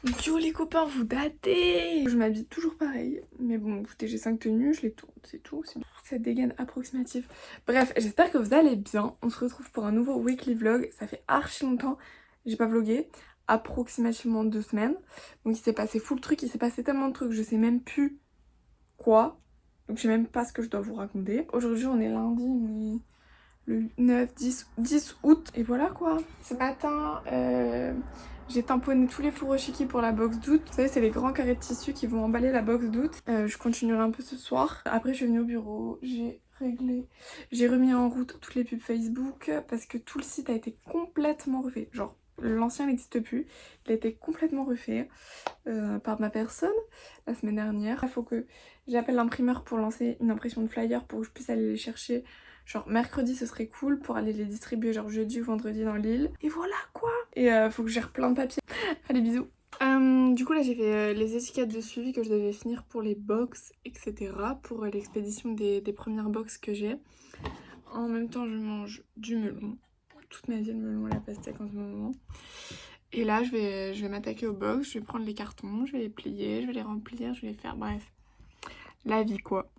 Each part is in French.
Yo les copains, vous datez. Je m'habille toujours pareil. Mais bon, écoutez, j'ai 5 tenues, je les tourne, c'est tout. C'est cette dégaine approximative. Bref, j'espère que vous allez bien. On se retrouve pour un nouveau weekly vlog. Ça fait archi longtemps j'ai pas vlogué. Approximativement 2 semaines. Donc il s'est passé full truc, il s'est passé tellement de trucs, je sais même plus quoi. Donc je sais même pas ce que je dois vous raconter. Aujourd'hui on est lundi, on est le 9, 10 août. Et voilà quoi. Ce matin, j'ai tamponné tous les furoshiki pour la box d'août. Vous savez, c'est les grands carrés de tissu qui vont emballer la box d'août. Je continuerai un peu ce soir. Après, je suis venue au bureau, j'ai réglé, j'ai remis en route toutes les pubs Facebook parce que tout le site a été complètement refait. Genre, l'ancien n'existe plus. Il a été complètement refait par ma personne la semaine dernière. Il faut que j'appelle l'imprimeur pour lancer une impression de flyer pour que je puisse aller les chercher. Genre mercredi ce serait cool pour aller les distribuer genre jeudi ou vendredi dans l'île. Et voilà quoi. Et faut que je gère plein de papiers. Allez bisous. Du coup là j'ai fait les étiquettes de suivi que je devais finir pour les box etc. Pour l'expédition des premières box que j'ai. En même temps je mange du melon. Toute ma vie le melon et la pastèque en ce moment. Et là je vais m'attaquer aux box, je vais prendre les cartons, je vais les plier, je vais les remplir, je vais les faire, bref. La vie quoi.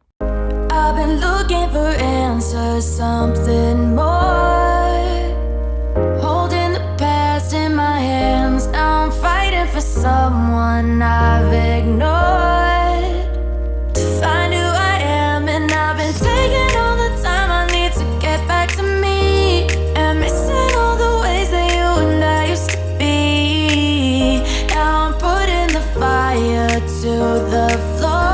I've been looking for answers, something more. Holding the past in my hands, now I'm fighting for someone I've ignored. To find who I am, and I've been taking all the time I need to get back to me. And missing all the ways that you and I used to be. Now I'm putting the fire to the floor.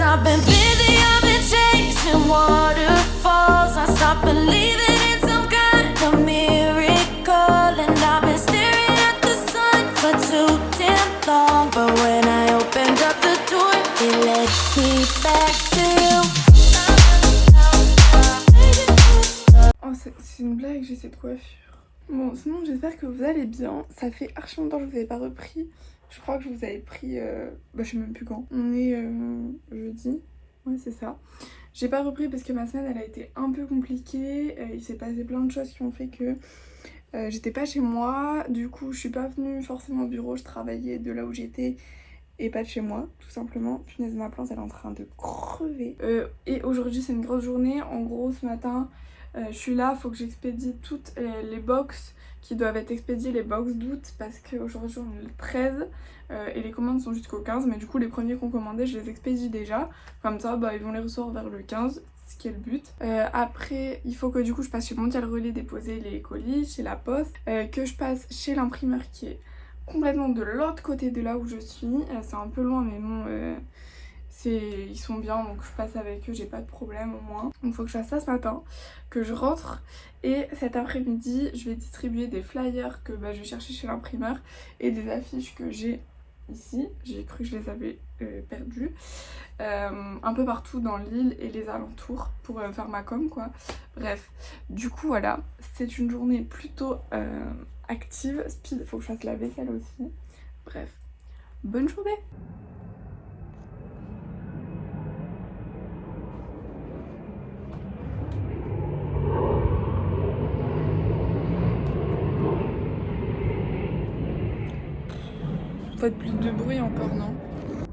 I've been busy, I've been chasing waterfalls. I stopped believing in some kind of miracle. And I've been staring at the sun for too damn long. But when I opened up the door, it led me back to you. Oh, c'est une blague, j'ai cette coiffure. Bon, sinon j'espère que vous allez bien. Ça fait archi longtemps que je vous avais pas repris. Je crois que je vous avais pris, je sais même plus quand. On est jeudi, ouais c'est ça. J'ai pas repris parce que ma semaine elle a été un peu compliquée. Il s'est passé plein de choses qui ont fait que j'étais pas chez moi. Du coup je suis pas venue forcément au bureau, je travaillais de là où j'étais et pas de chez moi, tout simplement. Punaise, ma plante elle est en train de crever. Et aujourd'hui c'est une grosse journée. En gros ce matin je suis là, faut que j'expédie toutes les box qui doivent être expédiées, les box d'août, parce qu'aujourd'hui on est le 13 et les commandes sont jusqu'au 15, mais du coup les premiers qu'on commandait je les expédie déjà, comme ça ils vont les recevoir vers le 15, ce qui est le but. Après il faut que du coup je passe chez Mondial Relais déposer les colis, chez la poste, que je passe chez l'imprimeur qui est complètement de l'autre côté de là où je suis, c'est un peu loin mais bon... ils sont bien donc je passe avec eux, j'ai pas de problème au moins. Donc faut que je fasse ça ce matin, que je rentre et cet après-midi je vais distribuer des flyers que je vais chercher chez l'imprimeur et des affiches que j'ai ici. J'ai cru que je les avais perdues un peu partout dans l'île et les alentours pour faire ma com quoi. Bref, du coup voilà, c'est une journée plutôt active, speed, faut que je fasse la vaisselle aussi. Bref, bonne journée. Faites plus de bruit encore, non?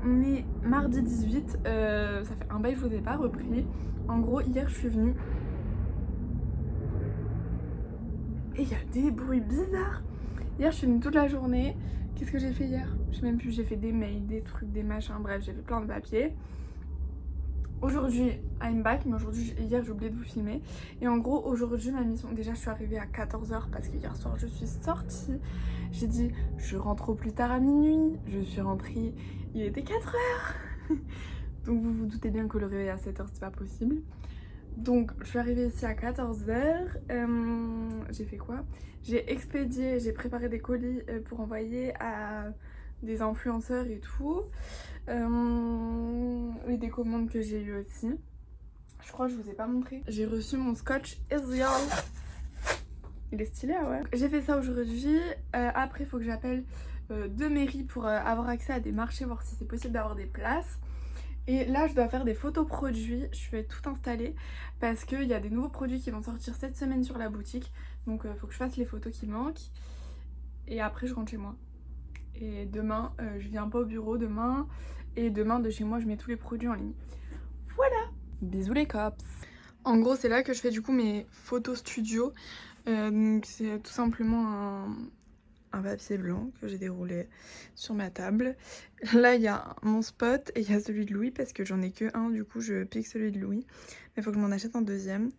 On est mardi 18, ça fait un bail, je vous ai pas repris. En gros, hier je suis venue et il y a des bruits bizarres. Hier je suis venue toute la journée. Qu'est-ce que j'ai fait hier? Je sais même plus, j'ai fait des mails, des trucs, des machins, bref, j'ai fait plein de papiers. Aujourd'hui, I'm back, mais hier j'ai oublié de vous filmer. Et en gros, aujourd'hui, ma mission, déjà je suis arrivée à 14h parce que hier soir je suis sortie. J'ai dit, je rentre au plus tard à minuit. Je suis rentrée, il était 4h. Donc vous vous doutez bien que le réveil à 7h c'est pas possible. Donc je suis arrivée ici à 14h. J'ai fait quoi? J'ai expédié, j'ai préparé des colis pour envoyer à des influenceurs et tout. Et des commandes que j'ai eues aussi. Je crois que je vous ai pas montré. J'ai reçu mon scotch Israel. Il est stylé, ouais. J'ai fait ça aujourd'hui. Après, il faut que j'appelle deux mairies pour avoir accès à des marchés, voir si c'est possible d'avoir des places. Et là, je dois faire des photos produits. Je vais tout installer parce qu'il y a des nouveaux produits qui vont sortir cette semaine sur la boutique. Donc, il faut que je fasse les photos qui manquent. et après je rentre chez moi. Et demain, je viens pas au bureau demain. Et demain, de chez moi, je mets tous les produits en ligne. Voilà. Bisous les cops. En gros, c'est là que je fais du coup mes photos studio. Donc c'est tout simplement un papier blanc que j'ai déroulé sur ma table. Là, il y a mon spot et il y a celui de Louis parce que j'en ai que un. Du coup, je pique celui de Louis. Mais il faut que je m'en achète un deuxième.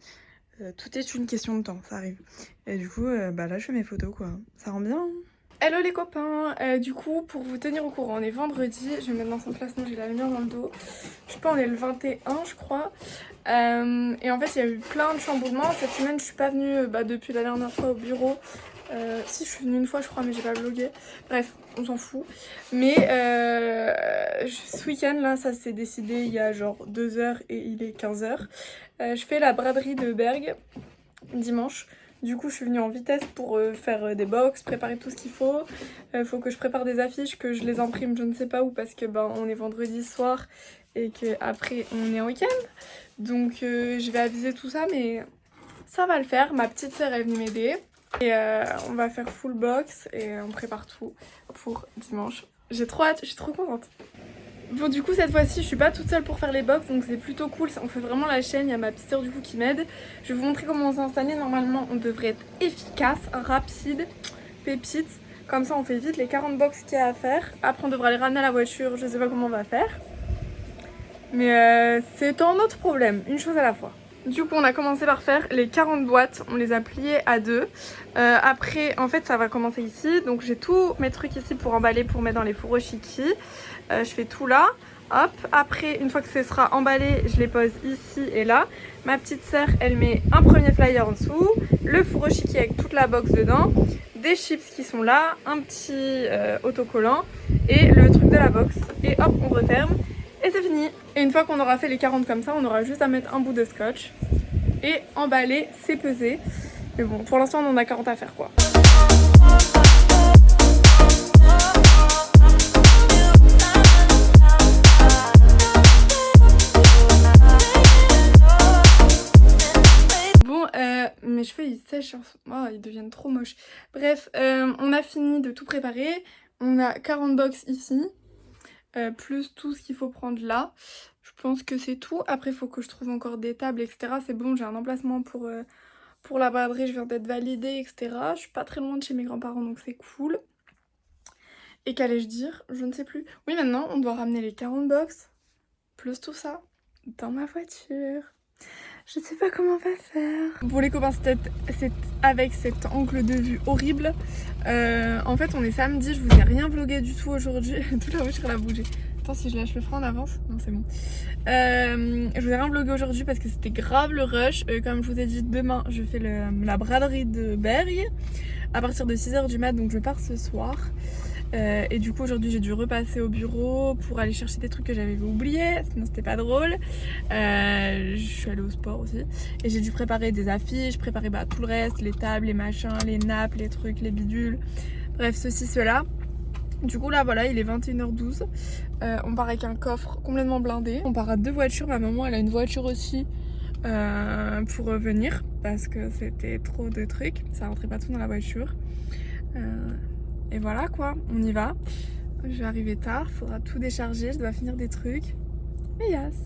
Tout est une question de temps, ça arrive. Et du coup, bah là, je fais mes photos quoi. Ça rend bien, hein. Hello les copains, du coup pour vous tenir au courant, on est vendredi, je vais me mettre dans son placement, j'ai la lumière dans le dos. Je sais pas, on est le 21 je crois. Et en fait il y a eu plein de chamboulements. Cette semaine je suis pas venue depuis la dernière fois au bureau. Si je suis venue une fois je crois mais j'ai pas vlogué. Bref, on s'en fout. Mais ce week-end là ça s'est décidé il y a genre 2 heures et il est 15h. Je fais la braderie de Berg dimanche. Du coup je suis venue en vitesse pour faire des box, préparer tout ce qu'il faut. Faut que je prépare des affiches, que je les imprime je ne sais pas où parce que on est vendredi soir et que après on est en week-end. Donc je vais aviser tout ça mais ça va le faire. Ma petite sœur est venue m'aider. Et on va faire full box et on prépare tout pour dimanche. J'ai trop hâte, je suis trop contente. Bon du coup cette fois-ci je suis pas toute seule pour faire les box donc c'est plutôt cool, on fait vraiment la chaîne, il y a ma petite sœur du coup qui m'aide. Je vais vous montrer comment on s'est installé, normalement on devrait être efficace, rapide, pépite. Comme ça on fait vite les 40 box qu'il y a à faire. Après on devra les ramener à la voiture, je sais pas comment on va faire. Mais c'est un autre problème, une chose à la fois. Du coup on a commencé par faire les 40 boîtes, on les a pliées à deux. Après en fait ça va commencer ici, donc j'ai tous mes trucs ici pour emballer, pour mettre dans les furoshiki. Je fais tout là, hop. Après une fois que ce sera emballé, je les pose ici et là. Ma petite sœur elle met un premier flyer en dessous, le furoshiki avec toute la box dedans, des chips qui sont là, un petit autocollant et le truc de la box. Et hop on referme. Et c'est fini. Et une fois qu'on aura fait les 40 comme ça, on aura juste à mettre un bout de scotch et emballer, c'est pesé. Mais bon, pour l'instant on en a 40 à faire quoi. Bon, mes cheveux ils sèchent, oh, ils deviennent trop moches. Bref, on a fini de tout préparer. On a 40 box ici. Plus tout ce qu'il faut prendre là. Je pense que c'est tout. Après il faut que je trouve encore des tables etc. C'est bon, j'ai un emplacement pour la braderie, je viens d'être validée etc. Je suis pas très loin de chez mes grands-parents donc c'est cool. Et qu'allais-je dire? Je ne sais plus. Oui maintenant on doit ramener les 40 box plus tout ça dans ma voiture. Je sais pas comment on va faire. Bon les copains, c'est avec cet angle de vue horrible. En fait on est samedi, je vous ai rien vlogué du tout aujourd'hui. Toute la voiture elle a bougé. Attends si je lâche le frein en avance. Non c'est bon. Je vous ai rien vlogué aujourd'hui parce que c'était grave le rush. Comme je vous ai dit, demain je fais la braderie de Berg à partir de 6h du mat, donc je pars ce soir. Et du coup aujourd'hui j'ai dû repasser au bureau pour aller chercher des trucs que j'avais oubliés, sinon c'était pas drôle. Je suis allée au sport aussi et j'ai dû préparer des affiches, préparer tout le reste, les tables, les machins, les nappes, les trucs, les bidules, bref ceci, cela. Du coup là voilà il est 21h12, on part avec un coffre complètement blindé, on part à 2 voitures, ma maman elle a une voiture aussi pour venir parce que c'était trop de trucs, ça rentrait pas tout dans la voiture. Et voilà quoi, on y va. Je vais arriver tard, faudra tout décharger, je dois finir des trucs. Mais yes.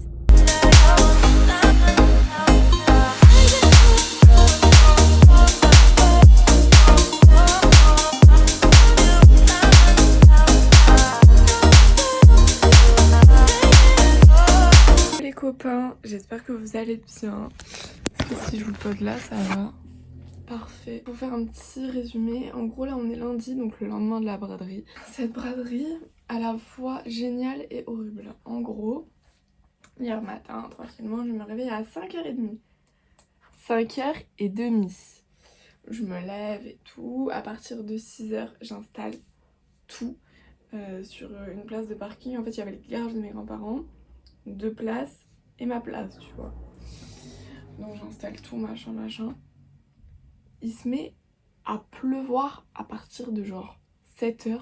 Les copains, j'espère que vous allez bien. Parce que si je vous le pose là, ça va. Parfait. Pour faire un petit résumé, en gros là on est lundi, donc le lendemain de la braderie. Cette braderie à la fois géniale et horrible. En gros, hier matin, tranquillement, je me réveille à 5h30. 5h30. Je me lève et tout. À partir de 6h, j'installe tout sur une place de parking. En fait, il y avait le garage de mes grands-parents, 2 places et ma place, tu vois. Donc j'installe tout, machin. Il se met à pleuvoir à partir de genre 7h.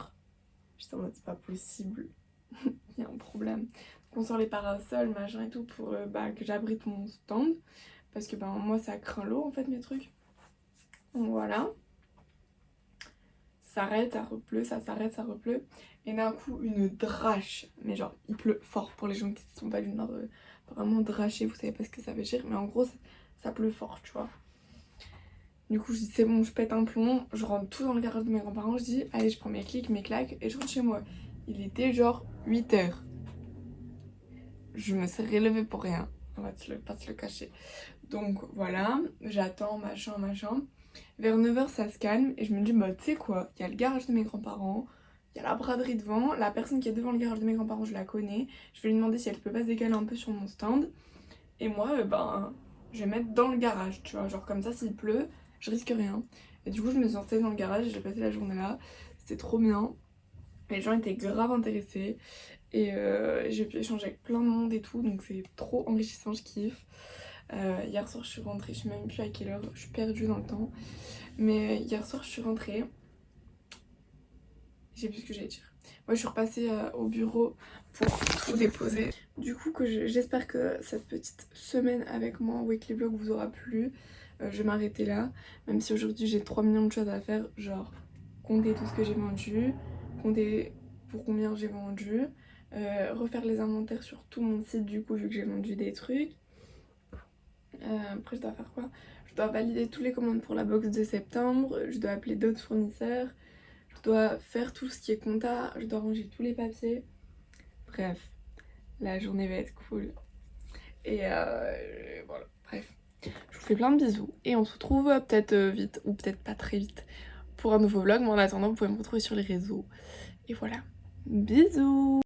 J'étais en mode c'est pas possible, il y a un problème. Donc on sort les parasols, machin et tout pour que j'abrite mon stand. Parce que moi ça craint l'eau en fait mes trucs. Donc voilà. s'arrête, ça repleut, ça s'arrête, ça repleut. Et d'un coup, une drache. Mais genre, il pleut fort pour les gens qui ne sont pas du nord. Vraiment dracher, vous savez pas ce que ça veut dire. Mais en gros, ça pleut fort, tu vois. Du coup, je dis c'est bon, je pète un plomb. Je rentre tout dans le garage de mes grands-parents. Je dis allez, je prends mes clics, mes claques et je rentre chez moi. Il était genre 8h. Je me suis relevée pour rien. On va pas se le cacher. Donc voilà, j'attends, machin. Vers 9h, ça se calme et je me dis, bah tu sais quoi, il y a le garage de mes grands-parents, il y a la braderie devant, la personne qui est devant le garage de mes grands-parents, je la connais. Je vais lui demander si elle peut pas se décaler un peu sur mon stand. Et moi, ben, je vais mettre dans le garage, tu vois, genre comme ça, s'il pleut, je risque rien. Et du coup, je me suis installée dans le garage et j'ai passé la journée là. C'était trop bien. Les gens étaient grave intéressés. Et j'ai pu échanger avec plein de monde et tout, donc c'est trop enrichissant, je kiffe. Hier soir je suis rentrée, je sais même plus à quelle heure, je suis perdue dans le temps. Mais hier soir je suis rentrée, j'ai plus ce que j'allais dire. Moi je suis repassée au bureau pour tout déposer. Du coup j'espère que cette petite semaine avec moi en weekly vlog vous aura plu. Je vais m'arrêter là, même si aujourd'hui j'ai 3 millions de choses à faire, genre compter tout ce que j'ai vendu, compter pour combien j'ai vendu, refaire les inventaires sur tout mon site du coup vu que j'ai vendu des trucs. Après je dois faire quoi? Je dois valider toutes les commandes pour la box de septembre, je dois appeler d'autres fournisseurs, je dois faire tout ce qui est compta, je dois ranger tous les papiers. Bref, la journée va être cool. Et voilà, bref. Je vous fais plein de bisous et on se retrouve peut-être vite ou peut-être pas très vite pour un nouveau vlog. Mais en attendant, vous pouvez me retrouver sur les réseaux. Et voilà, bisous!